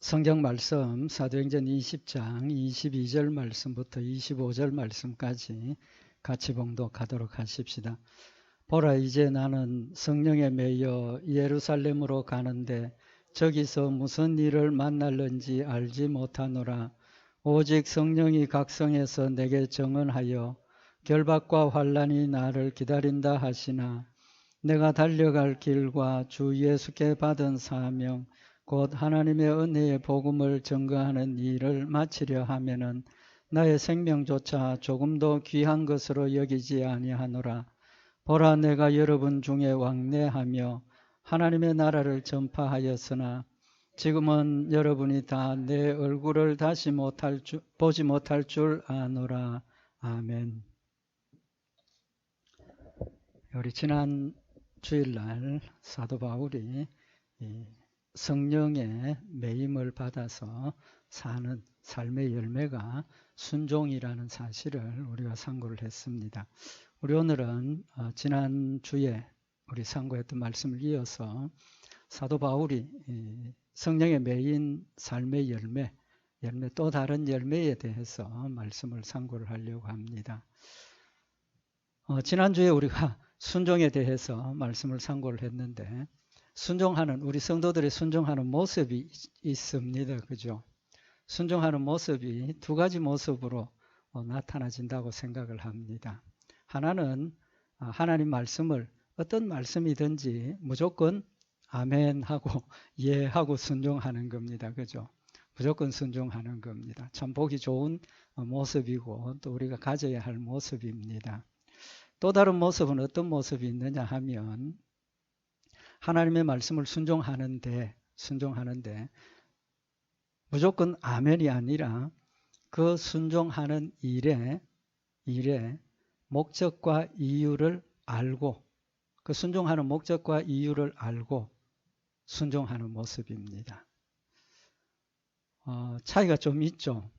성경 말씀 사도행전 20장 22절 말씀부터 25절 말씀까지 같이 봉독하도록 하십시다. 보라, 이제 나는 성령에 매여 예루살렘으로 가는데 저기서 무슨 일을 만날는지 알지 못하노라. 오직 성령이 각성해서 내게 정언하여 결박과 환난이 나를 기다린다 하시나 내가 달려갈 길과 주 예수께 받은 사명 곧 하나님의 은혜의 복음을 증거하는 일을 마치려 하면은 나의 생명조차 조금도 귀한 것으로 여기지 아니하노라. 보라, 내가 여러분 중에 왕래하며 하나님의 나라를 전파하였으나 지금은 여러분이 다 내 얼굴을 다시 보지 못할 줄 아노라. 아멘. 우리 지난 주일날 사도 바울이 성령의 매임을 받아서 사는 삶의 열매가 순종이라는 사실을 우리가 상고를 했습니다. 우리 오늘은 지난 주에 우리 상고했던 말씀을 이어서 사도 바울이 성령의 매인 삶의 열매 또 다른 열매에 대해서 말씀을 상고를 하려고 합니다. 지난주에 우리가 순종에 대해서 말씀을 상고를 했는데 순종하는 우리 성도들의 순종하는 모습이 있습니다. 그죠? 순종하는 모습이 두 가지 모습으로 나타나진다고 생각을 합니다. 하나는 하나님 말씀을 어떤 말씀이든지 무조건 아멘 하고 예 하고 순종하는 겁니다. 그죠? 무조건 순종하는 겁니다. 참 보기 좋은 모습이고 또 우리가 가져야 할 모습입니다. 또 다른 모습은 어떤 모습이 있느냐 하면 하나님의 말씀을 순종하는데 무조건 아멘이 아니라 그 순종하는 일의 목적과 이유를 알고 그 순종하는 목적과 이유를 알고 순종하는 모습입니다. 차이가 좀 있죠.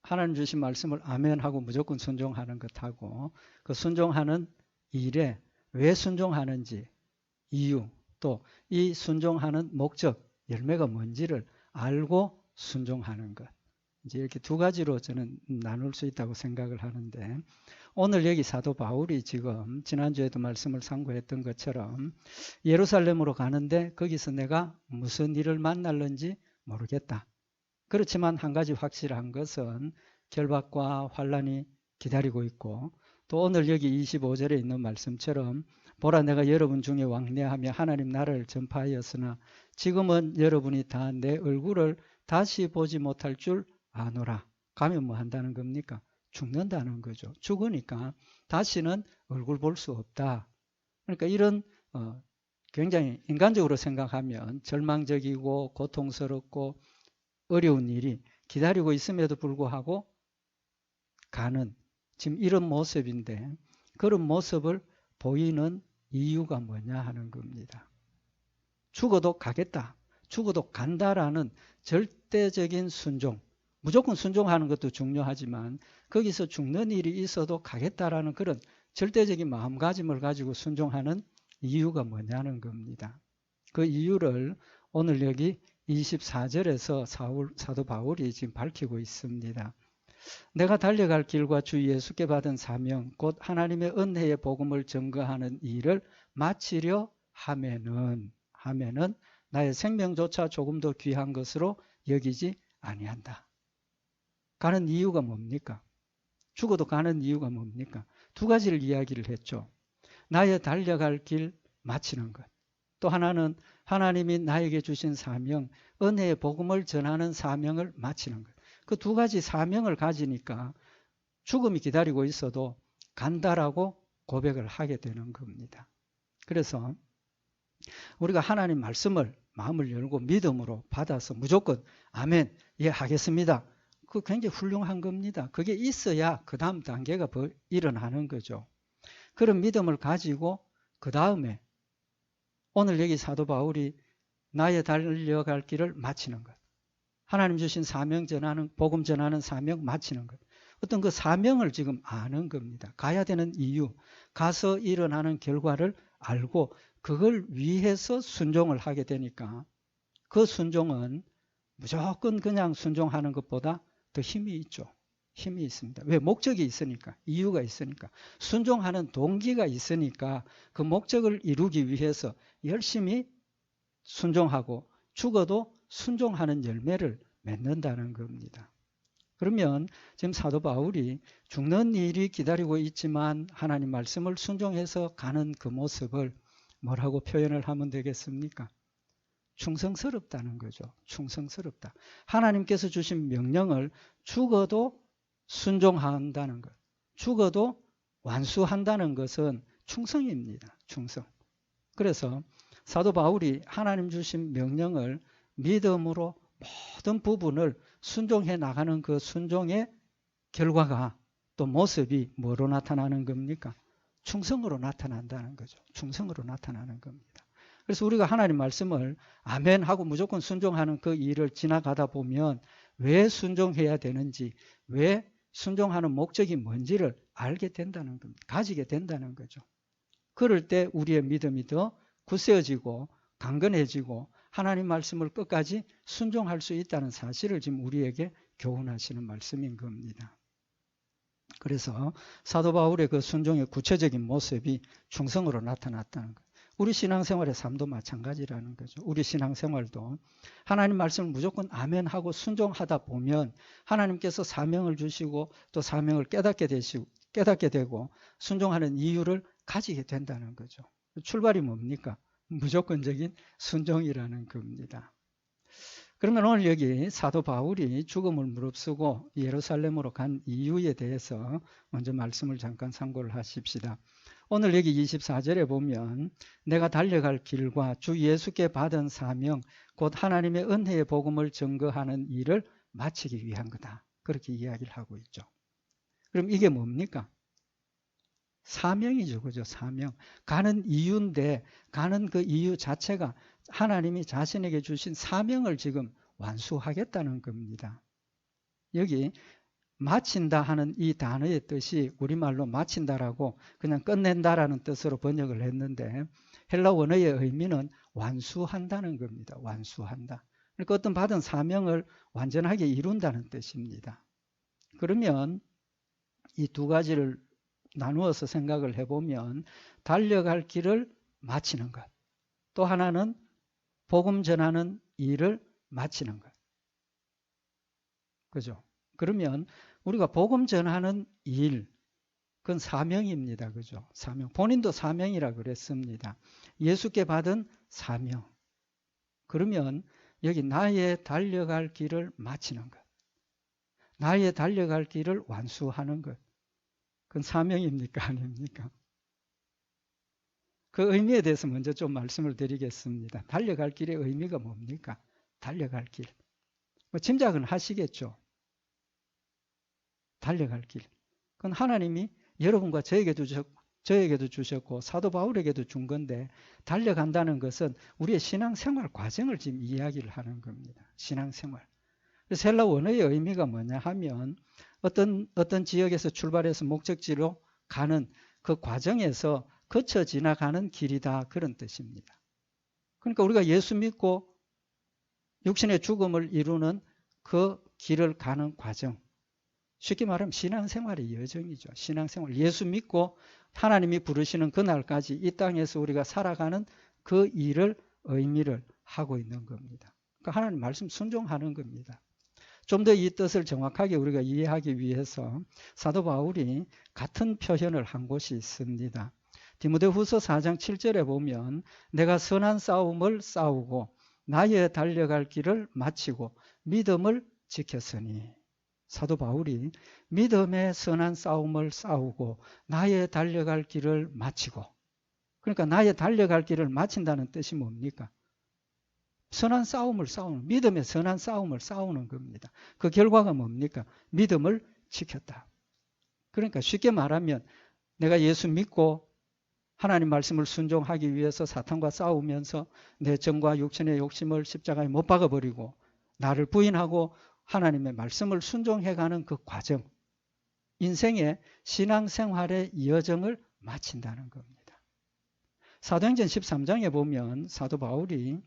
하나님 주신 말씀을 아멘하고 무조건 순종하는 것하고 그 순종하는 일에 왜 순종하는지 이유 또 이 순종하는 목적 열매가 뭔지를 알고 순종하는 것 이제 이렇게 두 가지로 저는 나눌 수 있다고 생각을 하는데 오늘 여기 사도 바울이 지금 지난주에도 말씀을 상고했던 것처럼 예루살렘으로 가는데 거기서 내가 무슨 일을 만날는지 모르겠다. 그렇지만 한 가지 확실한 것은 결박과 환난이 기다리고 있고 또 오늘 여기 25절에 있는 말씀처럼 보라, 내가 여러분 중에 왕래하며 하나님 나라를 전파하였으나 지금은 여러분이 다 내 얼굴을 다시 보지 못할 줄 아노라. 가면 뭐 한다는 겁니까? 죽는다는 거죠. 죽으니까 다시는 얼굴 볼 수 없다. 그러니까 이런 굉장히 인간적으로 생각하면 절망적이고 고통스럽고 어려운 일이 기다리고 있음에도 불구하고 가는 지금 이런 모습인데 그런 모습을 보이는 이유가 뭐냐 하는 겁니다. 죽어도 가겠다. 죽어도 간다라는 절대적인 순종. 무조건 순종하는 것도 중요하지만 거기서 죽는 일이 있어도 가겠다라는 그런 절대적인 마음가짐을 가지고 순종하는 이유가 뭐냐는 겁니다. 그 이유를 오늘 여기 24절에서 사도 바울이 지금 밝히고 있습니다. 내가 달려갈 길과 주 예수께 받은 사명 곧 하나님의 은혜의 복음을 증거하는 일을 마치려 하면은 나의 생명조차 조금 더 귀한 것으로 여기지 아니한다. 가는 이유가 뭡니까? 죽어도 가는 이유가 뭡니까? 두 가지를 이야기를 했죠. 나의 달려갈 길 마치는 것. 또 하나는 하나님이 나에게 주신 사명, 은혜의 복음을 전하는 사명을 마치는 것. 그 두 가지 사명을 가지니까 죽음이 기다리고 있어도 간다라고 고백을 하게 되는 겁니다. 그래서 우리가 하나님 말씀을 마음을 열고 믿음으로 받아서 무조건 아멘, 예 하겠습니다. 그거 굉장히 훌륭한 겁니다. 그게 있어야 그 다음 단계가 일어나는 거죠. 그런 믿음을 가지고 그 다음에 오늘 여기 사도 바울이 나의 달려갈 길을 마치는 것. 하나님 주신 사명 전하는, 복음 전하는 사명 마치는 것. 어떤 그 사명을 지금 아는 겁니다. 가야 되는 이유, 가서 일어나는 결과를 알고 그걸 위해서 순종을 하게 되니까 그 순종은 무조건 그냥 순종하는 것보다 더 힘이 있죠. 힘이 있습니다. 왜? 목적이 있으니까, 이유가 있으니까, 순종하는 동기가 있으니까 그 목적을 이루기 위해서 열심히 순종하고 죽어도 순종하는 열매를 맺는다는 겁니다. 그러면 지금 사도 바울이 죽는 일이 기다리고 있지만 하나님 말씀을 순종해서 가는 그 모습을 뭐라고 표현을 하면 되겠습니까? 충성스럽다는 거죠. 충성스럽다. 하나님께서 주신 명령을 죽어도 순종한다는 것. 죽어도 완수한다는 것은 충성입니다. 충성. 그래서 사도 바울이 하나님 주신 명령을 믿음으로 모든 부분을 순종해 나가는 그 순종의 결과가 또 모습이 뭐로 나타나는 겁니까? 충성으로 나타난다는 거죠. 충성으로 나타나는 겁니다. 그래서 우리가 하나님 말씀을 아멘 하고 무조건 순종하는 그 일을 지나가다 보면 왜 순종해야 되는지, 왜 순종하는 목적이 뭔지를 알게 된다는 겁니다. 가지게 된다는 거죠. 그럴 때 우리의 믿음이 더 굳세어지고 강건해지고 하나님 말씀을 끝까지 순종할 수 있다는 사실을 지금 우리에게 교훈하시는 말씀인 겁니다. 그래서 사도 바울의 그 순종의 구체적인 모습이 충성으로 나타났다는 거예요. 우리 신앙생활의 삶도 마찬가지라는 거죠. 우리 신앙생활도 하나님 말씀을 무조건 아멘 하고 순종하다 보면 하나님께서 사명을 주시고 또 사명을 깨닫게 되고 순종하는 이유를 가지게 된다는 거죠. 출발이 뭡니까? 무조건적인 순종이라는 겁니다. 그러면 오늘 여기 사도 바울이 죽음을 무릅쓰고 예루살렘으로 간 이유에 대해서 먼저 말씀을 잠깐 참고를 하십시다. 오늘 여기 24절에 보면 내가 달려갈 길과 주 예수께 받은 사명 곧 하나님의 은혜의 복음을 증거하는 일을 마치기 위한 거다. 그렇게 이야기를 하고 있죠. 그럼 이게 뭡니까? 사명이죠. 그죠? 사명. 가는 이유인데 가는 그 이유 자체가 하나님이 자신에게 주신 사명을 지금 완수하겠다는 겁니다. 여기 마친다 하는 이 단어의 뜻이 우리말로 마친다라고 그냥 끝낸다라는 뜻으로 번역을 했는데 헬라 원어의 의미는 완수한다는 겁니다. 완수한다. 그러니까 어떤 받은 사명을 완전하게 이룬다는 뜻입니다. 그러면 이 두 가지를 나누어서 생각을 해보면 달려갈 길을 마치는 것. 또 하나는 복음 전하는 일을 마치는 것. 그죠? 그러면 우리가 복음 전하는 일, 그건 사명입니다. 그죠? 사명. 본인도 사명이라 그랬습니다. 예수께 받은 사명. 그러면 여기 나의 달려갈 길을 마치는 것. 나의 달려갈 길을 완수하는 것. 그건 사명입니까? 아닙니까? 그 의미에 대해서 먼저 좀 말씀을 드리겠습니다. 달려갈 길의 의미가 뭡니까? 달려갈 길. 뭐 짐작은 하시겠죠? 달려갈 길. 그건 하나님이 여러분과 저에게도 주셨고 사도 바울에게도 준 건데 달려간다는 것은 우리의 신앙생활 과정을 지금 이야기를 하는 겁니다. 신앙생활. 그래서 헬라 원어의 의미가 뭐냐 하면 어떤 지역에서 출발해서 목적지로 가는 그 과정에서 거쳐 지나가는 길이다. 그런 뜻입니다. 그러니까 우리가 예수 믿고 육신의 죽음을 이루는 그 길을 가는 과정. 쉽게 말하면 신앙생활의 여정이죠. 신앙생활. 예수 믿고 하나님이 부르시는 그날까지 이 땅에서 우리가 살아가는 그 일을 의미를 하고 있는 겁니다. 그러니까 하나님 말씀 순종하는 겁니다. 좀 더 이 뜻을 정확하게 우리가 이해하기 위해서 사도 바울이 같은 표현을 한 곳이 있습니다. 디모데후서 4장 7절에 보면 내가 선한 싸움을 싸우고 나의 달려갈 길을 마치고 믿음을 지켰으니 사도 바울이 믿음의 선한 싸움을 싸우고 나의 달려갈 길을 마치고 그러니까 나의 달려갈 길을 마친다는 뜻이 뭡니까? 선한 싸움을 싸우는 믿음의 선한 싸움을 싸우는 겁니다. 그 결과가 뭡니까? 믿음을 지켰다. 그러니까 쉽게 말하면 내가 예수 믿고 하나님 말씀을 순종하기 위해서 사탄과 싸우면서 내 정과 육신의 욕심을 십자가에 못 박아버리고 나를 부인하고 하나님의 말씀을 순종해가는 그 과정, 인생의 신앙생활의 여정을 마친다는 겁니다. 사도행전 13장에 보면 사도 바울이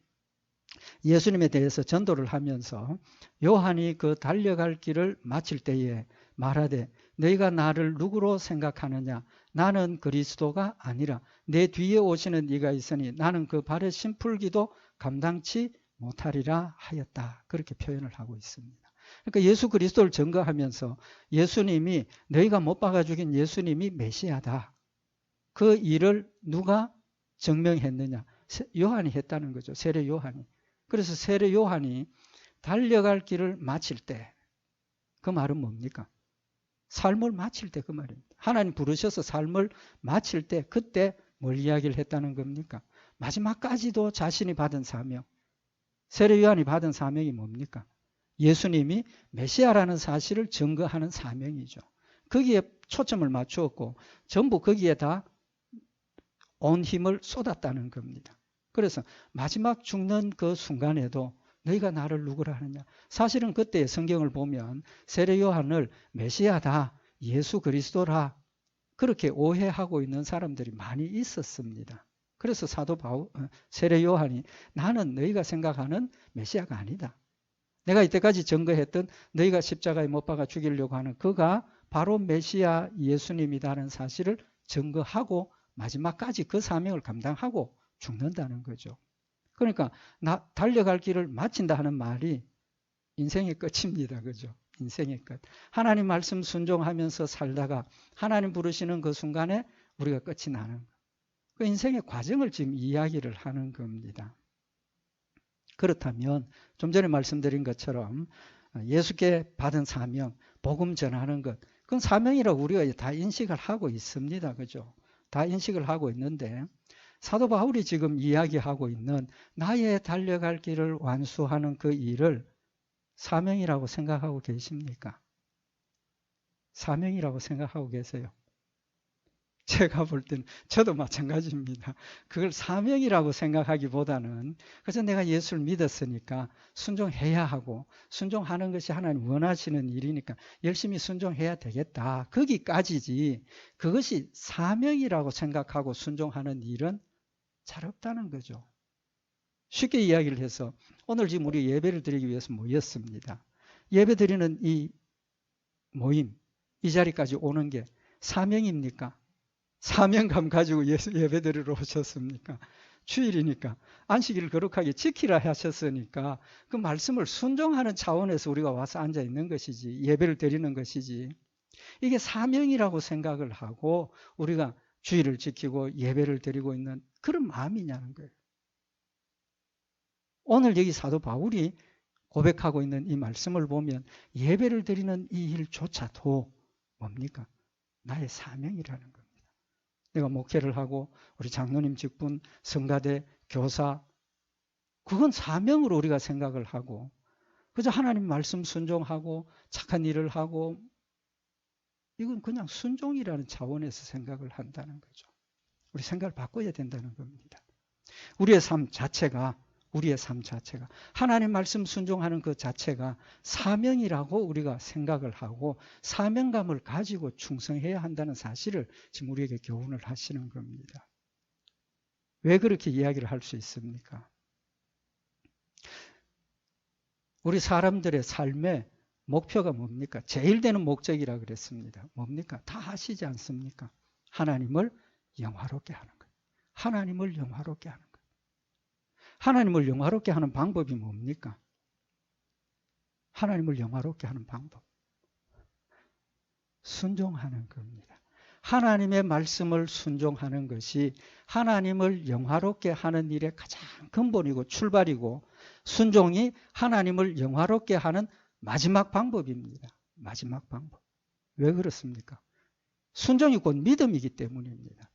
예수님에 대해서 전도를 하면서 요한이 그 달려갈 길을 마칠 때에 말하되 너희가 나를 누구로 생각하느냐 나는 그리스도가 아니라 내 뒤에 오시는 이가 있으니 나는 그 발의 심풀기도 감당치 못하리라 하였다. 그렇게 표현을 하고 있습니다. 그러니까 예수 그리스도를 증거하면서 예수님이 너희가 못 박아 죽인 예수님이 메시아다. 그 일을 누가 증명했느냐? 요한이 했다는 거죠. 세례 요한이. 그래서 세례 요한이 달려갈 길을 마칠 때 그 말은 뭡니까? 삶을 마칠 때 그 말입니다. 하나님 부르셔서 삶을 마칠 때 그때 뭘 이야기를 했다는 겁니까? 마지막까지도 자신이 받은 사명. 세례 요한이 받은 사명이 뭡니까? 예수님이 메시아라는 사실을 증거하는 사명이죠. 거기에 초점을 맞추었고 전부 거기에 다 온 힘을 쏟았다는 겁니다. 그래서 마지막 죽는 그 순간에도 너희가 나를 누구라 하느냐. 사실은 그때 성경을 보면 세례 요한을 메시아다, 예수 그리스도라 그렇게 오해하고 있는 사람들이 많이 있었습니다. 그래서 세례 요한이 나는 너희가 생각하는 메시아가 아니다. 내가 이때까지 증거했던 너희가 십자가에 못 박아 죽이려고 하는 그가 바로 메시아 예수님이라는 사실을 증거하고 마지막까지 그 사명을 감당하고 죽는다는 거죠. 그러니까 달려갈 길을 마친다 하는 말이 인생의 끝입니다. 그죠? 인생의 끝. 하나님 말씀 순종하면서 살다가 하나님 부르시는 그 순간에 우리가 끝이 나는 거. 그 인생의 과정을 지금 이야기를 하는 겁니다. 그렇다면 좀 전에 말씀드린 것처럼 예수께 받은 사명, 복음 전하는 것, 그건 사명이라고 우리가 다 인식을 하고 있습니다. 그죠? 다 인식을 하고 있는데 사도 바울이 지금 이야기하고 있는 나의 달려갈 길을 완수하는 그 일을 사명이라고 생각하고 계십니까? 사명이라고 생각하고 계세요? 제가 볼 때는 저도 마찬가지입니다. 그걸 사명이라고 생각하기보다는 그래서 내가 예수를 믿었으니까 순종해야 하고 순종하는 것이 하나님 원하시는 일이니까 열심히 순종해야 되겠다. 거기까지지 그것이 사명이라고 생각하고 순종하는 일은 잘 없다는 거죠. 쉽게 이야기를 해서 오늘 지금 우리 예배를 드리기 위해서 모였습니다. 예배 드리는 이 모임, 이 자리까지 오는 게 사명입니까? 사명감 가지고 예배 드리러 오셨습니까? 주일이니까 안식일을 거룩하게 지키라 하셨으니까 그 말씀을 순종하는 차원에서 우리가 와서 앉아 있는 것이지 예배를 드리는 것이지 이게 사명이라고 생각을 하고 우리가 주일을 지키고 예배를 드리고 있는 그런 마음이냐는 거예요. 오늘 여기 사도 바울이 고백하고 있는 이 말씀을 보면 예배를 드리는 이 일조차도 뭡니까? 나의 사명이라는 겁니다. 내가 목회를 하고 우리 장로님 직분, 성가대, 교사 그건 사명으로 우리가 생각을 하고 그저 하나님 말씀 순종하고 착한 일을 하고 이건 그냥 순종이라는 차원에서 생각을 한다는 거죠. 우리 생각을 바꿔야 된다는 겁니다. 우리의 삶 자체가 하나님 말씀 순종하는 그 자체가 사명이라고 우리가 생각을 하고 사명감을 가지고 충성해야 한다는 사실을 지금 우리에게 교훈을 하시는 겁니다. 왜 그렇게 이야기를 할 수 있습니까? 우리 사람들의 삶의 목표가 뭡니까? 제일 되는 목적이라 그랬습니다. 뭡니까? 다 아시지 않습니까? 하나님을 영화롭게 하는 거예요. 하나님을 영화롭게 하는 거예요. 하나님을 영화롭게 하는 방법이 뭡니까? 하나님을 영화롭게 하는 방법. 순종하는 겁니다. 하나님의 말씀을 순종하는 것이 하나님을 영화롭게 하는 일의 가장 근본이고 출발이고 순종이 하나님을 영화롭게 하는 마지막 방법입니다. 마지막 방법. 왜 그렇습니까? 순종이 곧 믿음이기 때문입니다.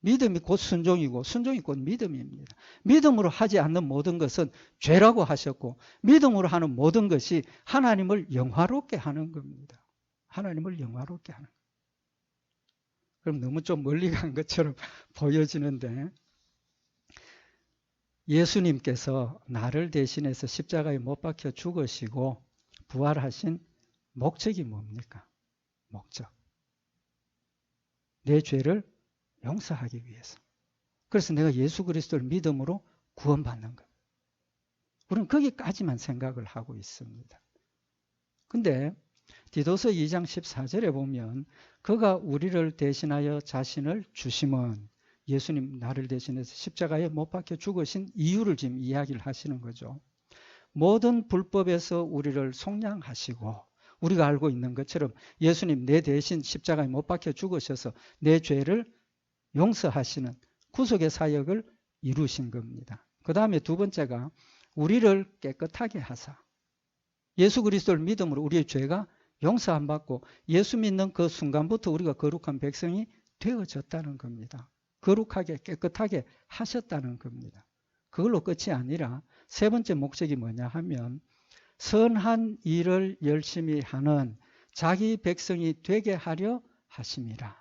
믿음이 곧 순종이고 순종이 곧 믿음입니다. 믿음으로 하지 않는 모든 것은 죄라고 하셨고 믿음으로 하는 모든 것이 하나님을 영화롭게 하는 겁니다. 하나님을 영화롭게 하는 겁니다. 그럼 너무 좀 멀리 간 것처럼 보여지는데 예수님께서 나를 대신해서 십자가에 못 박혀 죽으시고 부활하신 목적이 뭡니까? 목적. 내 죄를 용서하기 위해서. 그래서 내가 예수 그리스도를 믿음으로 구원받는 것. 우리는 거기까지만 생각을 하고 있습니다. 근데 디도서 2장 14절에 보면 그가 우리를 대신하여 자신을 주심은 예수님 나를 대신해서 십자가에 못 박혀 죽으신 이유를 지금 이야기를 하시는 거죠. 모든 불법에서 우리를 속량하시고 우리가 알고 있는 것처럼 예수님 내 대신 십자가에 못 박혀 죽으셔서 내 죄를 용서하시는 구속의 사역을 이루신 겁니다. 그 다음에 두 번째가 우리를 깨끗하게 하사 예수 그리스도를 믿음으로 우리의 죄가 용서 안 받고 예수 믿는 그 순간부터 우리가 거룩한 백성이 되어졌다는 겁니다. 거룩하게 깨끗하게 하셨다는 겁니다. 그걸로 끝이 아니라 세 번째 목적이 뭐냐 하면 선한 일을 열심히 하는 자기 백성이 되게 하려 하심이라.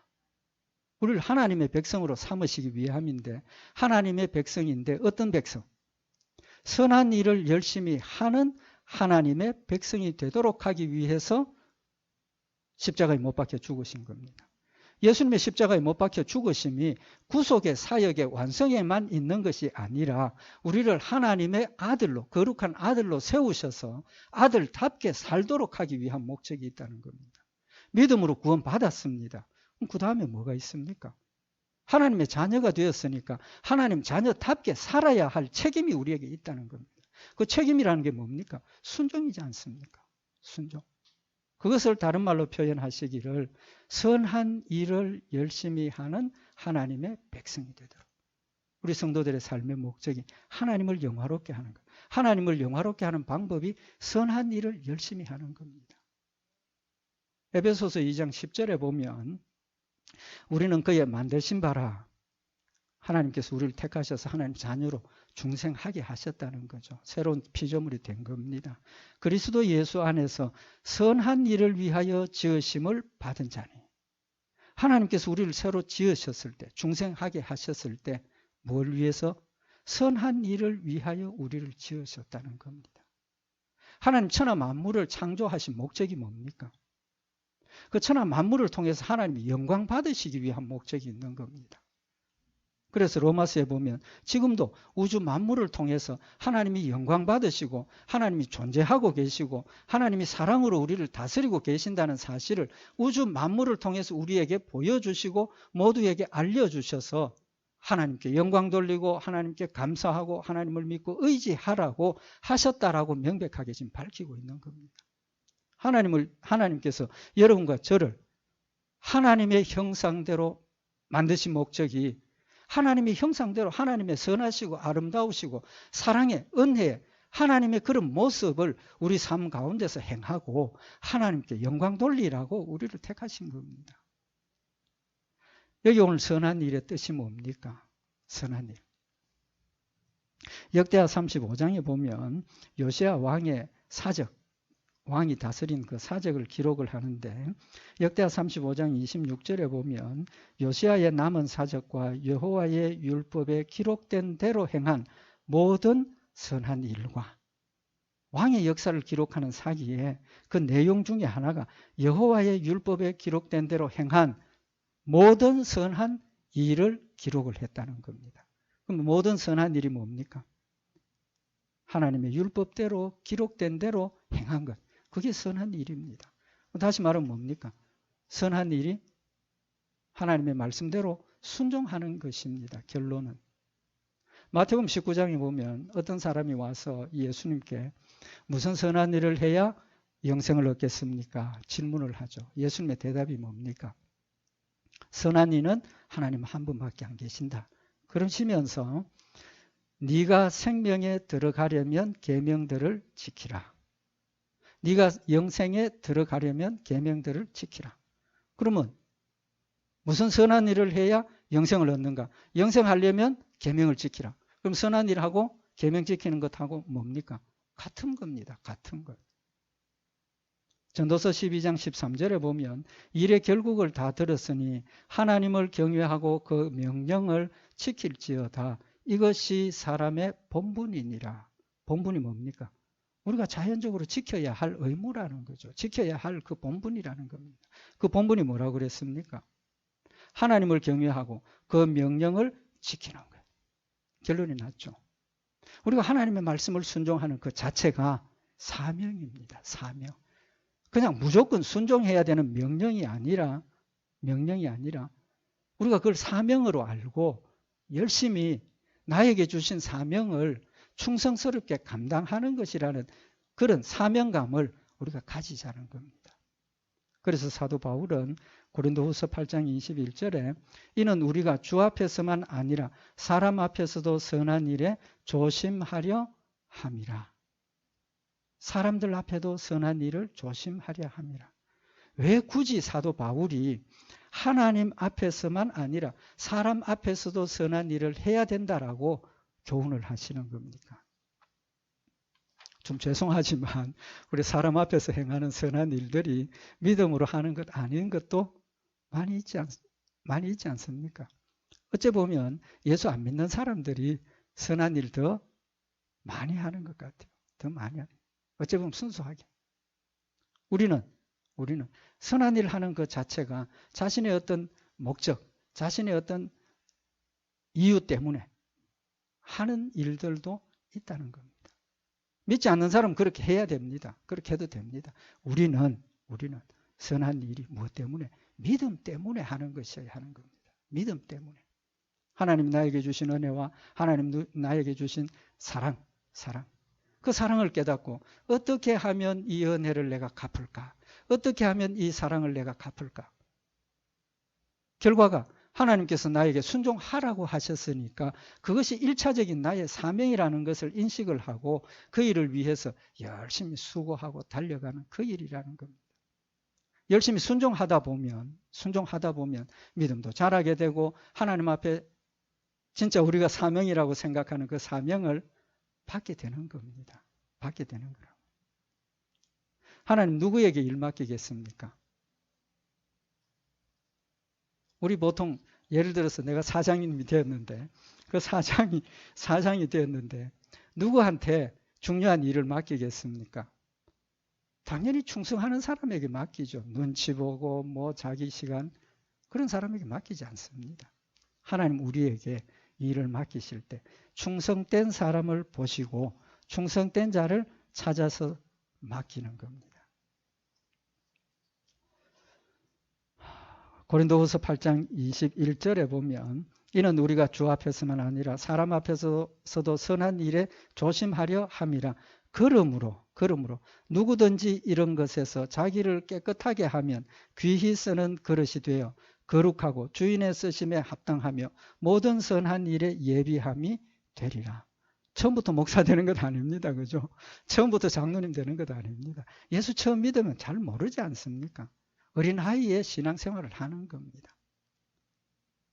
우리를 하나님의 백성으로 삼으시기 위함인데 하나님의 백성인데 어떤 백성? 선한 일을 열심히 하는 하나님의 백성이 되도록 하기 위해서 십자가에 못 박혀 죽으신 겁니다. 예수님의 십자가에 못 박혀 죽으심이 구속의 사역의 완성에만 있는 것이 아니라 우리를 하나님의 아들로 거룩한 아들로 세우셔서 아들답게 살도록 하기 위한 목적이 있다는 겁니다. 믿음으로 구원 받았습니다. 그럼 그 다음에 뭐가 있습니까? 하나님의 자녀가 되었으니까 하나님 자녀답게 살아야 할 책임이 우리에게 있다는 겁니다. 그 책임이라는 게 뭡니까? 순종이지 않습니까? 순종. 그것을 다른 말로 표현하시기를 선한 일을 열심히 하는 하나님의 백성이 되도록. 우리 성도들의 삶의 목적이 하나님을 영화롭게 하는 것. 하나님을 영화롭게 하는 방법이 선한 일을 열심히 하는 겁니다. 에베소서 2장 10절에 보면 우리는 그의 만드신 바라 하나님께서 우리를 택하셔서 하나님 자녀로 중생하게 하셨다는 거죠. 새로운 피조물이 된 겁니다. 그리스도 예수 안에서 선한 일을 위하여 지으심을 받은 자니 하나님께서 우리를 새로 지으셨을 때 중생하게 하셨을 때 뭘 위해서? 선한 일을 위하여 우리를 지으셨다는 겁니다. 하나님 천하 만물을 창조하신 목적이 뭡니까? 그 천하 만물을 통해서 하나님이 영광 받으시기 위한 목적이 있는 겁니다. 그래서 로마서에 보면 지금도 우주 만물을 통해서 하나님이 영광 받으시고 하나님이 존재하고 계시고 하나님이 사랑으로 우리를 다스리고 계신다는 사실을 우주 만물을 통해서 우리에게 보여주시고 모두에게 알려주셔서 하나님께 영광 돌리고 하나님께 감사하고 하나님을 믿고 의지하라고 하셨다라고 명백하게 지금 밝히고 있는 겁니다. 하나님께서 여러분과 저를 하나님의 형상대로 만드신 목적이 하나님의 형상대로 하나님의 선하시고 아름다우시고 사랑의 은혜의 하나님의 그런 모습을 우리 삶 가운데서 행하고 하나님께 영광 돌리라고 우리를 택하신 겁니다. 여기 오늘 선한 일의 뜻이 뭡니까? 선한 일. 역대하 35장에 보면 요시야 왕의 사적, 왕이 다스린 그 사적을 기록을 하는데 역대하 35장 26절에 보면 요시야의 남은 사적과 여호와의 율법에 기록된 대로 행한 모든 선한 일과 왕의 역사를 기록하는 사기에 그 내용 중에 하나가 여호와의 율법에 기록된 대로 행한 모든 선한 일을 기록을 했다는 겁니다. 그럼 모든 선한 일이 뭡니까? 하나님의 율법대로 기록된 대로 행한 것. 그게 선한 일입니다. 다시 말하면 뭡니까? 선한 일이 하나님의 말씀대로 순종하는 것입니다. 결론은. 마태복음 19장에 보면 어떤 사람이 와서 예수님께 무슨 선한 일을 해야 영생을 얻겠습니까? 질문을 하죠. 예수님의 대답이 뭡니까? 선한 이는 하나님 한 분밖에 안 계신다. 그러시면서 네가 생명에 들어가려면 계명들을 지키라. 네가 영생에 들어가려면 계명들을 지키라. 그러면 무슨 선한 일을 해야 영생을 얻는가? 영생하려면 계명을 지키라. 그럼 선한 일하고 계명 지키는 것하고 뭡니까? 같은 겁니다. 같은 것. 전도서 12장 13절에 보면 일의 결국을 다 들었으니 하나님을 경외하고 그 명령을 지킬지어다. 이것이 사람의 본분이니라. 본분이 뭡니까? 우리가 자연적으로 지켜야 할 의무라는 거죠. 지켜야 할 그 본분이라는 겁니다. 그 본분이 뭐라고 그랬습니까? 하나님을 경외하고 그 명령을 지키는 거예요. 결론이 났죠. 우리가 하나님의 말씀을 순종하는 그 자체가 사명입니다. 사명. 그냥 무조건 순종해야 되는 명령이 아니라 우리가 그걸 사명으로 알고 열심히 나에게 주신 사명을 충성스럽게 감당하는 것이라는 그런 사명감을 우리가 가지자는 겁니다. 그래서 사도 바울은 고린도후서 8장 21절에 이는 우리가 주 앞에서만 아니라 사람 앞에서도 선한 일에 조심하려 함이라. 사람들 앞에도 선한 일을 조심하려 함이라. 왜 굳이 사도 바울이 하나님 앞에서만 아니라 사람 앞에서도 선한 일을 해야 된다라고 교훈을 하시는 겁니까? 좀 죄송하지만 우리 사람 앞에서 행하는 선한 일들이 믿음으로 하는 것 아닌 것도 많이 있지 않습니까? 어째 보면 예수 안 믿는 사람들이 선한 일 더 많이 하는 것 같아요. 더 많이 하는. 어째 보면 순수하게. 우리는 선한 일 하는 것 자체가 자신의 어떤 목적, 자신의 어떤 이유 때문에 하는 일들도 있다는 겁니다. 믿지 않는 사람은 그렇게 해야 됩니다. 그렇게 해도 됩니다. 우리는 선한 일이 무엇 때문에? 믿음 때문에 하는 것이어야 하는 겁니다. 믿음 때문에. 하나님 나에게 주신 은혜와 하나님 나에게 주신 사랑. 그 사랑을 깨닫고 어떻게 하면 이 은혜를 내가 갚을까? 어떻게 하면 이 사랑을 내가 갚을까? 결과가 하나님께서 나에게 순종하라고 하셨으니까 그것이 1차적인 나의 사명이라는 것을 인식을 하고 그 일을 위해서 열심히 수고하고 달려가는 그 일이라는 겁니다. 열심히 순종하다 보면 믿음도 자라게 되고 하나님 앞에 진짜 우리가 사명이라고 생각하는 그 사명을 받게 되는 겁니다. 받게 되는 거라고. 하나님 누구에게 일 맡기겠습니까? 우리 보통 예를 들어서 내가 사장님이 되었는데 그 사장이 되었는데 누구한테 중요한 일을 맡기겠습니까? 당연히 충성하는 사람에게 맡기죠. 눈치 보고 뭐 자기 시간 그런 사람에게 맡기지 않습니다. 하나님 우리에게 일을 맡기실 때 충성된 사람을 보시고 충성된 자를 찾아서 맡기는 겁니다. 고린도후서 8장 21절에 보면 이는 우리가 주 앞에서만 아니라 사람 앞에서도 선한 일에 조심하려 함이라. 그러므로 누구든지 이런 것에서 자기를 깨끗하게 하면 귀히 쓰는 그릇이 되어 거룩하고 주인의 쓰심에 합당하며 모든 선한 일에 예비함이 되리라. 처음부터 목사 되는 것 아닙니다. 그죠? 처음부터 장로님 되는 것 아닙니다. 예수 처음 믿으면 잘 모르지 않습니까? 어린아이의 신앙생활을 하는 겁니다.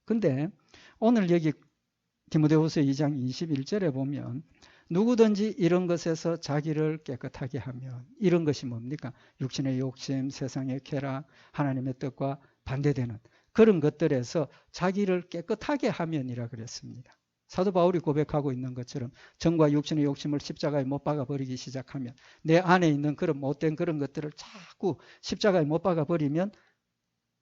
근데 오늘 여기 디모데후서 2장 21절에 보면 누구든지 이런 것에서 자기를 깨끗하게 하면 이런 것이 뭡니까? 육신의 욕심, 세상의 쾌락, 하나님의 뜻과 반대되는 그런 것들에서 자기를 깨끗하게 하면이라 그랬습니다. 사도 바울이 고백하고 있는 것처럼 정과 육신의 욕심을 십자가에 못 박아버리기 시작하면 내 안에 있는 그런 못된 그런 것들을 자꾸 십자가에 못 박아버리면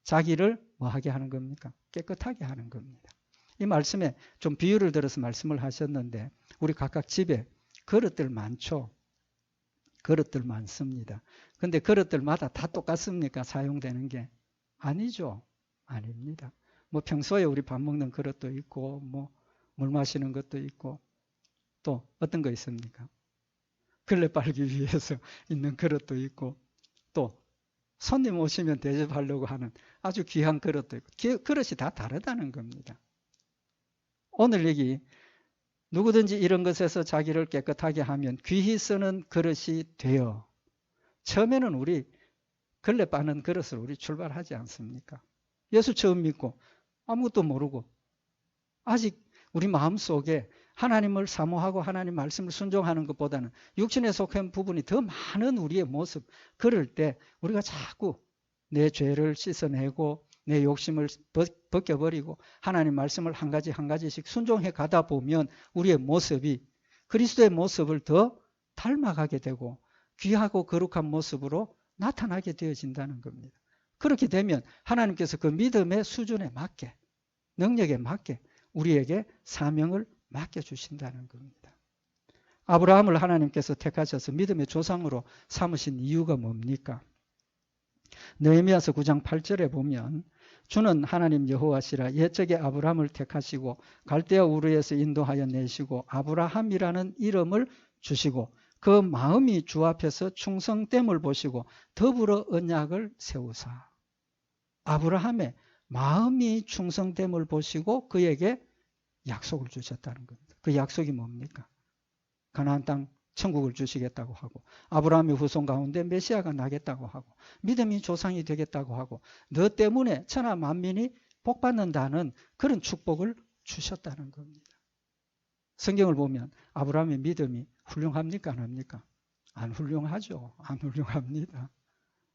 자기를 뭐하게 하는 겁니까? 깨끗하게 하는 겁니다. 이 말씀에 좀 비유를 들어서 말씀을 하셨는데 우리 각각 집에 그릇들 많죠. 그릇들 많습니다. 근데 그릇들마다 다 똑같습니까? 사용되는 게? 아니죠. 아닙니다. 뭐 평소에 우리 밥 먹는 그릇도 있고 뭐 물 마시는 것도 있고 또 어떤 거 있습니까? 걸레 빨기 위해서 있는 그릇도 있고 또 손님 오시면 대접하려고 하는 아주 귀한 그릇도 있고 그릇이 다 다르다는 겁니다. 오늘 여기 누구든지 이런 것에서 자기를 깨끗하게 하면 귀히 쓰는 그릇이 되어 처음에는 우리 걸레 빠는 그릇을 우리 출발하지 않습니까? 예수 처음 믿고 아무것도 모르고 아직 우리 마음속에 하나님을 사모하고 하나님 말씀을 순종하는 것보다는 육신에 속한 부분이 더 많은 우리의 모습 그럴 때 우리가 자꾸 내 죄를 씻어내고 내 욕심을 벗겨버리고 하나님 말씀을 한 가지 한 가지씩 순종해 가다 보면 우리의 모습이 그리스도의 모습을 더 닮아가게 되고 귀하고 거룩한 모습으로 나타나게 되어진다는 겁니다. 그렇게 되면 하나님께서 그 믿음의 수준에 맞게 능력에 맞게 우리에게 사명을 맡겨주신다는 겁니다. 아브라함을 하나님께서 택하셔서 믿음의 조상으로 삼으신 이유가 뭡니까? 느헤미야서 9장 8절에 보면 주는 하나님 여호와시라 옛적에 아브라함을 택하시고 갈대아 우르에서 인도하여 내시고 아브라함이라는 이름을 주시고 그 마음이 주 앞에서 충성됨을 보시고 더불어 언약을 세우사. 아브라함의 마음이 충성됨을 보시고 그에게 약속을 주셨다는 겁니다. 그 약속이 뭡니까? 가나안 땅 천국을 주시겠다고 하고 아브라함의 후손 가운데 메시아가 나겠다고 하고 믿음이 조상이 되겠다고 하고 너 때문에 천하 만민이 복받는다는 그런 축복을 주셨다는 겁니다. 성경을 보면 아브라함의 믿음이 훌륭합니까? 안 합니까? 안 훌륭하죠. 안 훌륭합니다.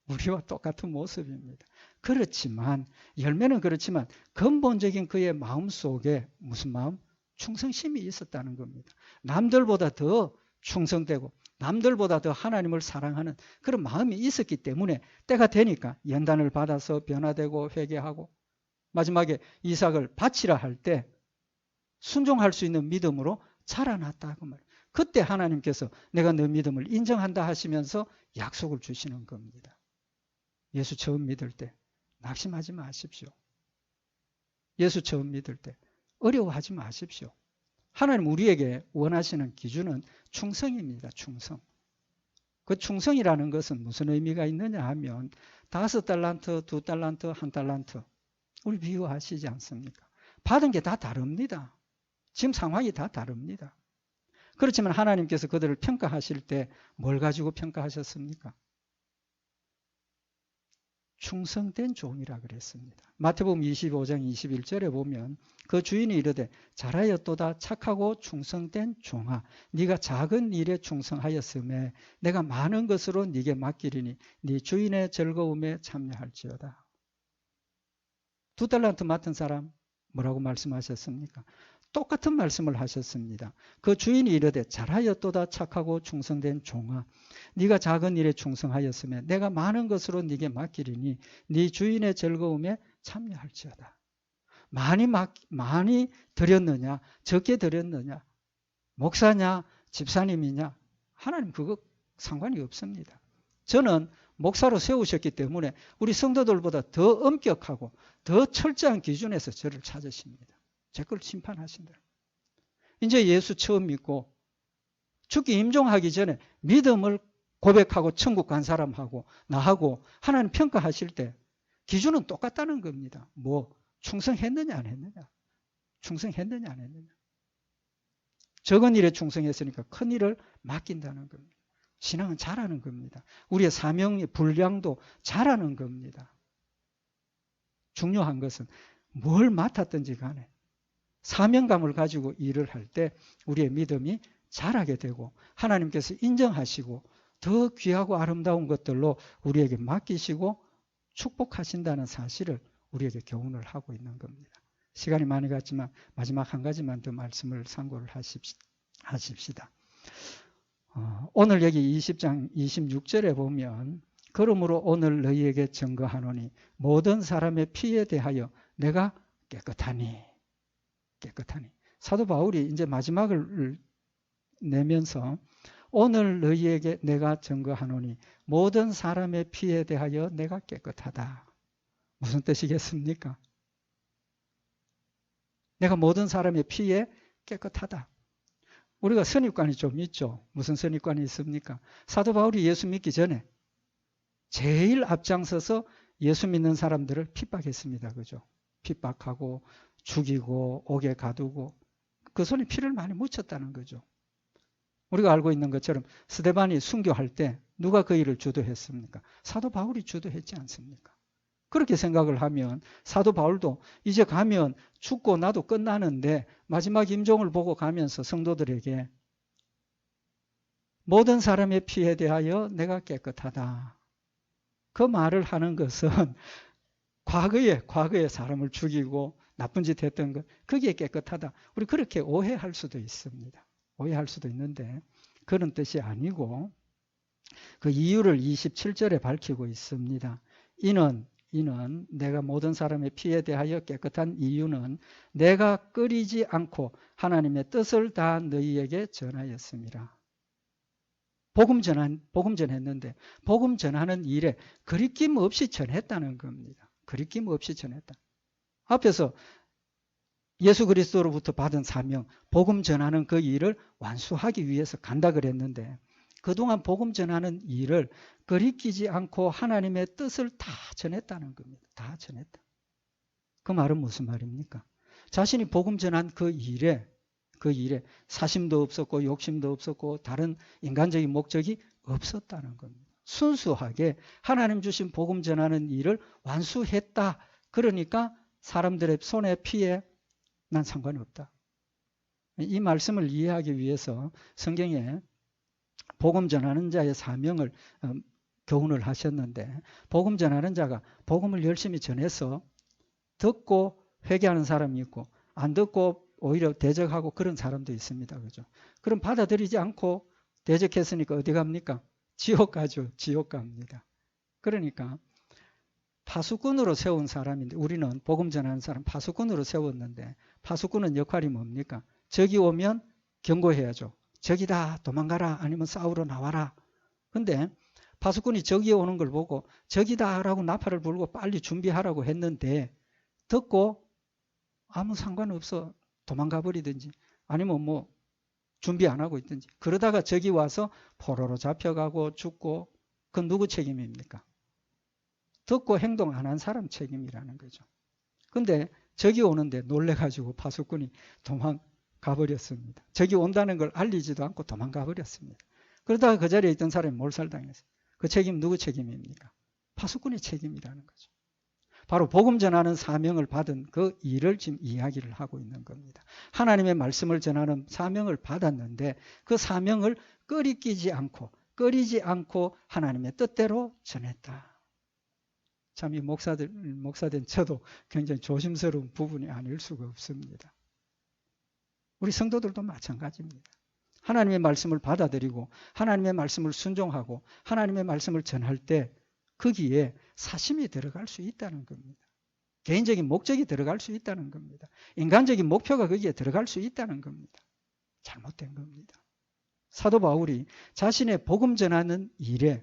우리와 똑같은 모습입니다. 그렇지만 열매는 그렇지만 근본적인 그의 마음속에 무슨 마음? 충성심이 있었다는 겁니다. 남들보다 더 충성되고 남들보다 더 하나님을 사랑하는 그런 마음이 있었기 때문에 때가 되니까 연단을 받아서 변화되고 회개하고 마지막에 이삭을 바치라 할 때 순종할 수 있는 믿음으로 자라났다고 말이에요. 그때 하나님께서 내가 너 믿음을 인정한다 하시면서 약속을 주시는 겁니다. 예수 처음 믿을 때 낙심하지 마십시오. 예수 처음 믿을 때 어려워하지 마십시오. 하나님 우리에게 원하시는 기준은 충성입니다. 충성. 그 충성이라는 것은 무슨 의미가 있느냐 하면 5달란트, 2달란트, 1달란트 우리 비유하시지 않습니까? 받은 게 다 다릅니다. 지금 상황이 다 다릅니다. 그렇지만 하나님께서 그들을 평가하실 때 뭘 가지고 평가하셨습니까? 충성된 종이라 그랬습니다. 마태복음 25장 21절에 보면 그 주인이 이르되 잘하였도다 착하고 충성된 종아 네가 작은 일에 충성하였음에 내가 많은 것으로 네게 맡기리니 네 주인의 즐거움에 참여할지어다. 2달란트 맡은 사람 뭐라고 말씀하셨습니까? 똑같은 말씀을 하셨습니다. 그 주인이 이르되 잘하였도다 착하고 충성된 종아 네가 작은 일에 충성하였으면 내가 많은 것으로 네게 맡기리니 네 주인의 즐거움에 참여할지어다. 많이 드렸느냐 적게 드렸느냐 목사냐 집사님이냐 하나님 그거 상관이 없습니다. 저는 목사로 세우셨기 때문에 우리 성도들보다 더 엄격하고 더 철저한 기준에서 저를 찾으십니다. 제 걸 심판하신다. 이제 예수 처음 믿고 죽기 임종하기 전에 믿음을 고백하고 천국 간 사람하고 나하고 하나님 평가하실 때 기준은 똑같다는 겁니다. 뭐 충성했느냐 안 했느냐. 충성했느냐 안 했느냐. 적은 일에 충성했으니까 큰 일을 맡긴다는 겁니다. 신앙은 잘하는 겁니다. 우리의 사명의 분량도 잘하는 겁니다. 중요한 것은 뭘 맡았든지 간에 사명감을 가지고 일을 할 때 우리의 믿음이 자라게 되고 하나님께서 인정하시고 더 귀하고 아름다운 것들로 우리에게 맡기시고 축복하신다는 사실을 우리에게 교훈을 하고 있는 겁니다. 시간이 많이 갔지만 마지막 한 가지만 더 말씀을 참고를 하십시다. 오늘 여기 20장 26절에 보면 그러므로 오늘 너희에게 증거하노니 모든 사람의 피에 대하여 내가 깨끗하니 사도 바울이 이제 마지막을 내면서 오늘 너희에게 내가 증거하노니 모든 사람의 피에 대하여 내가 깨끗하다. 무슨 뜻이겠습니까? 내가 모든 사람의 피에 깨끗하다. 우리가 선입관이 좀 있죠. 무슨 선입관이 있습니까? 사도 바울이 예수 믿기 전에 제일 앞장서서 예수 믿는 사람들을 핍박했습니다. 그죠? 핍박하고 죽이고 옥에 가두고 그 손에 피를 많이 묻혔다는 거죠. 우리가 알고 있는 것처럼 스데반이 순교할 때 누가 그 일을 주도했습니까? 사도 바울이 주도했지 않습니까? 그렇게 생각을 하면 사도 바울도 이제 가면 죽고 나도 끝나는데 마지막 임종을 보고 가면서 성도들에게 모든 사람의 피에 대하여 내가 깨끗하다. 그 말을 하는 것은 과거에 사람을 죽이고 나쁜 짓 했던 것, 그게 깨끗하다. 우리 그렇게 오해할 수도 있습니다. 오해할 수도 있는데 그런 뜻이 아니고 그 이유를 27절에 밝히고 있습니다. 이는 내가 모든 사람의 피에 대하여 깨끗한 이유는 내가 끓이지 않고 하나님의 뜻을 다 너희에게 전하였습니다. 복음 전했는데 복음 전하는 일에 거리낌 없이 전했다는 겁니다. 거리낌 없이 전했다. 앞에서 예수 그리스도로부터 받은 사명, 복음 전하는 그 일을 완수하기 위해서 간다 그랬는데 그동안 복음 전하는 일을 거리끼지 않고 하나님의 뜻을 다 전했다는 겁니다. 다 전했다. 그 말은 무슨 말입니까? 자신이 복음 전한 그 일에 사심도 없었고 욕심도 없었고 다른 인간적인 목적이 없었다는 겁니다. 순수하게 하나님 주신 복음 전하는 일을 완수했다. 그러니까 사람들의 손에 피해 난 상관이 없다. 이 말씀을 이해하기 위해서 성경에 복음 전하는 자의 사명을 교훈을 하셨는데 복음 전하는 자가 복음을 열심히 전해서 듣고 회개하는 사람이 있고 안 듣고 오히려 대적하고 그런 사람도 있습니다. 그죠? 그럼 받아들이지 않고 대적했으니까 어디 갑니까? 지옥 가죠. 지옥 갑니다. 그러니까 파수꾼으로 세운 사람인데 우리는 복음 전하는 사람 파수꾼으로 세웠는데 파수꾼은 역할이 뭡니까? 적이 오면 경고해야죠. 적이다 도망가라 아니면 싸우러 나와라. 근데 파수꾼이 적이 오는 걸 보고 적이다 라고 나팔을 불고 빨리 준비하라고 했는데 듣고 아무 상관없어 도망가 버리든지 아니면 뭐 준비 안 하고 있든지 그러다가 적이 와서 포로로 잡혀가고 죽고 그건 누구 책임입니까? 듣고 행동 안 한 사람 책임이라는 거죠. 근데 적이 오는데 놀래가지고 파수꾼이 도망가 버렸습니다. 적이 온다는 걸 알리지도 않고 도망가 버렸습니다. 그러다가 그 자리에 있던 사람이 몰살당했어요. 그 책임 누구 책임입니까? 파수꾼의 책임이라는 거죠. 바로 복음 전하는 사명을 받은 그 일을 지금 이야기를 하고 있는 겁니다. 하나님의 말씀을 전하는 사명을 받았는데 그 사명을 꺼리지 않고 하나님의 뜻대로 전했다. 참 이 목사된 저도 굉장히 조심스러운 부분이 아닐 수가 없습니다. 우리 성도들도 마찬가지입니다. 하나님의 말씀을 받아들이고 하나님의 말씀을 순종하고 하나님의 말씀을 전할 때 거기에 사심이 들어갈 수 있다는 겁니다. 개인적인 목적이 들어갈 수 있다는 겁니다. 인간적인 목표가 거기에 들어갈 수 있다는 겁니다. 잘못된 겁니다. 사도 바울이 자신의 복음 전한 일에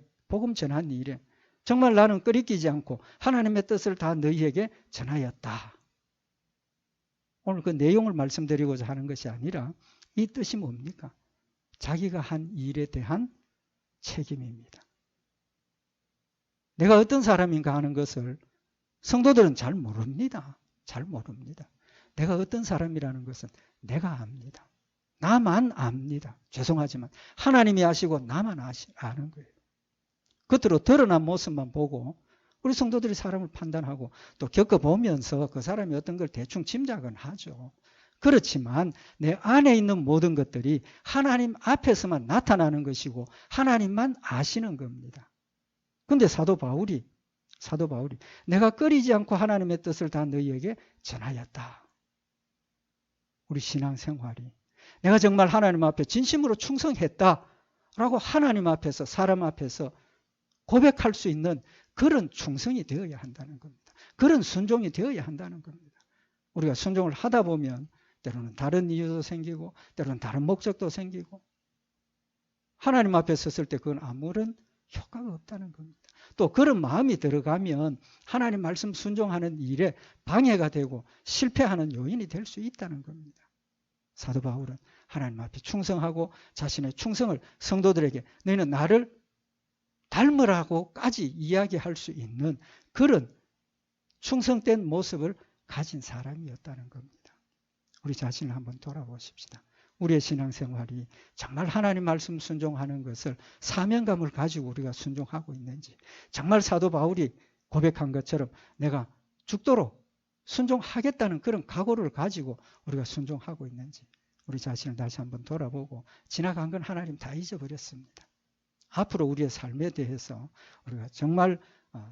정말 나는 끄리끼지 않고 하나님의 뜻을 다 너희에게 전하였다. 오늘 그 내용을 말씀드리고자 하는 것이 아니라 이 뜻이 뭡니까? 자기가 한 일에 대한 책임입니다. 내가 어떤 사람인가 하는 것을 성도들은 잘 모릅니다. 잘 모릅니다. 내가 어떤 사람이라는 것은 내가 압니다. 나만 압니다. 죄송하지만 하나님이 아시고 나만 아는 거예요. 겉으로 드러난 모습만 보고 우리 성도들이 사람을 판단하고 또 겪어보면서 그 사람이 어떤 걸 대충 짐작은 하죠. 그렇지만 내 안에 있는 모든 것들이 하나님 앞에서만 나타나는 것이고 하나님만 아시는 겁니다. 근데 사도 바울이 내가 꺼리지 않고 하나님의 뜻을 다 너희에게 전하였다. 우리 신앙생활이 내가 정말 하나님 앞에 진심으로 충성했다라고 하나님 앞에서 사람 앞에서 고백할 수 있는 그런 충성이 되어야 한다는 겁니다. 그런 순종이 되어야 한다는 겁니다. 우리가 순종을 하다 보면 때로는 다른 이유도 생기고 때로는 다른 목적도 생기고 하나님 앞에 섰을 때 그건 아무런 효과가 없다는 겁니다. 또 그런 마음이 들어가면 하나님 말씀 순종하는 일에 방해가 되고 실패하는 요인이 될 수 있다는 겁니다. 사도 바울은 하나님 앞에 충성하고 자신의 충성을 성도들에게 너희는 나를 닮으라고까지 이야기할 수 있는 그런 충성된 모습을 가진 사람이었다는 겁니다. 우리 자신을 한번 돌아보십시다. 우리의 신앙생활이 정말 하나님 말씀 순종하는 것을 사명감을 가지고 우리가 순종하고 있는지 정말 사도 바울이 고백한 것처럼 내가 죽도록 순종하겠다는 그런 각오를 가지고 우리가 순종하고 있는지 우리 자신을 다시 한번 돌아보고 지나간 건 하나님 다 잊어버렸습니다. 앞으로 우리의 삶에 대해서 우리가 정말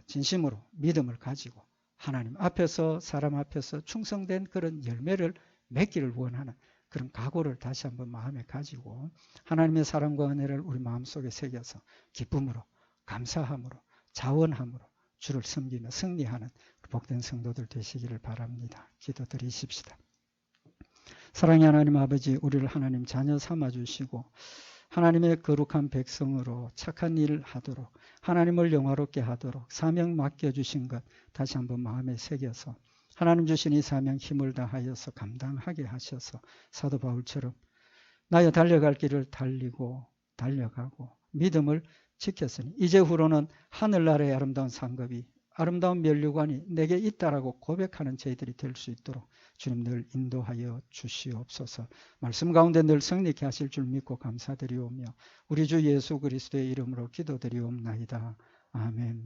진심으로 믿음을 가지고 하나님 앞에서 사람 앞에서 충성된 그런 열매를 맺기를 원하는 그런 각오를 다시 한번 마음에 가지고 하나님의 사랑과 은혜를 우리 마음속에 새겨서 기쁨으로 감사함으로 자원함으로 주를 섬기며 승리하는 복된 성도들 되시기를 바랍니다. 기도드리십시다. 사랑의 하나님 아버지 우리를 하나님 자녀 삼아주시고 하나님의 거룩한 백성으로 착한 일을 하도록 하나님을 영화롭게 하도록 사명 맡겨주신 것 다시 한번 마음에 새겨서 하나님 주신 이 사명 힘을 다하여서 감당하게 하셔서 사도 바울처럼 나여 달려갈 길을 달리고 달려가고 믿음을 지켰으니 이제후로는 하늘나라의 아름다운 상급이 아름다운 면류관이 내게 있다라고 고백하는 저희들이 될 수 있도록 주님 늘 인도하여 주시옵소서. 말씀 가운데 늘 성립케 하실 줄 믿고 감사드리오며 우리 주 예수 그리스도의 이름으로 기도드리옵나이다. 아멘.